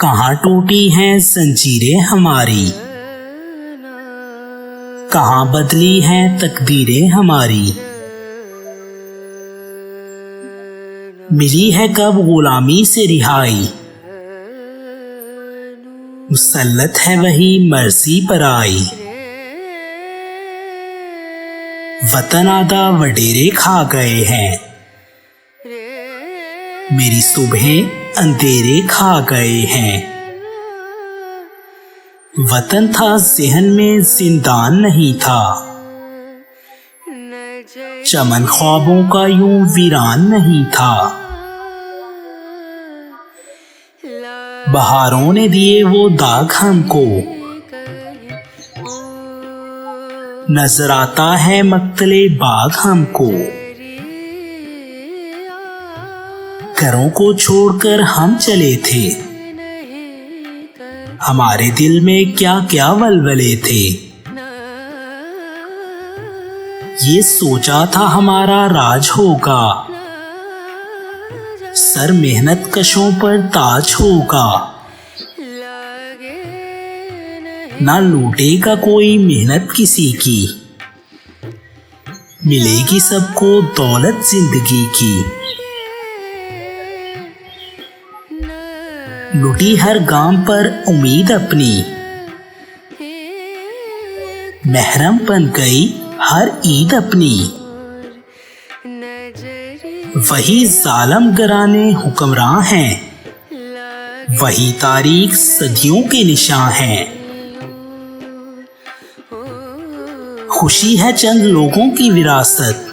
कहाँ टूटी हैं जंजीरें हमारी, कहाँ बदली हैं तकदीरें हमारी। मिली है कब गुलामी से रिहाई, मुसल्लत है वही मर्जी पर आई। वतन आधा वडेरे खा गए हैं, मेरी सुबहें अंधेरे खा गए हैं। वतन था ज़हन में जिंदान नहीं था, चमन ख्वाबों का यूं वीरान नहीं था। बहारों ने दिए वो दाग हमको, नजर आता है मक्तले बाग हमको। घरों को छोड़कर हम चले थे, हमारे दिल में क्या क्या वलवले थे। ये सोचा था हमारा राज होगा, सर मेहनत कशों पर ताज होगा। ना लूटेगा कोई मेहनत किसी की, मिलेगी सबको दौलत जिंदगी की। लुटी हर गांव पर उम्मीद अपनी, महरम बन गई हर ईद अपनी। वही जालिम घराने हुक्मरान हैं, वही तारीख सदियों के निशान हैं। खुशी है चंद लोगों की विरासत,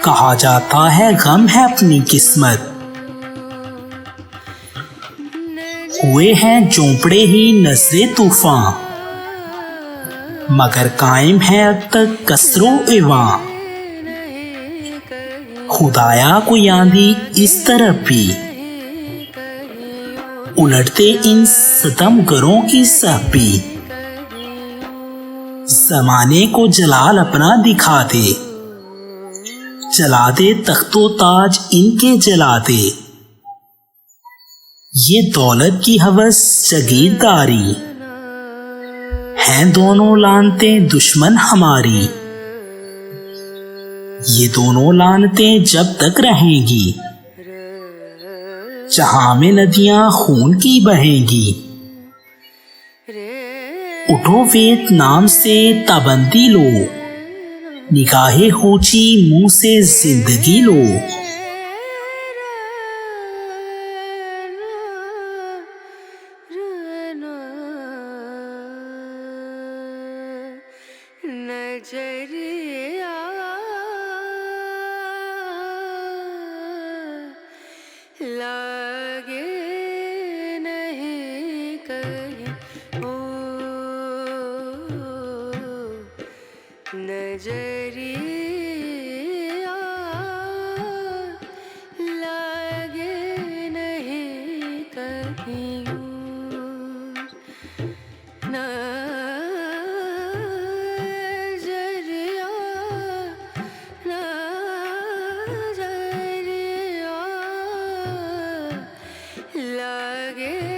कहा जाता है गम है अपनी किस्मत। हुए हैं झोंपड़े ही नजरे तूफान, मगर कायम है अब तक कसरो एवां। खुदाया कोई आंधी इस तरफ भी, उलटते इन सितमगरों की सहबी। जमाने को जलाल अपना दिखा दे, जला दे तख्तो ताज इनके जला दे। ये दौलत की हवस जागीरदारी, हैं दोनों लानतें दुश्मन हमारी। ये दोनों लानतें जब तक रहेंगी, जहां में नदियां खून की बहेंगी। उठो वियतनाम से ताबंदी लो, निगाहे होची मुंह से जिंदगी लो। नजरिया लागे नहीं कहीं, ओ नजरिया लागे नहीं कहीं ना। लागे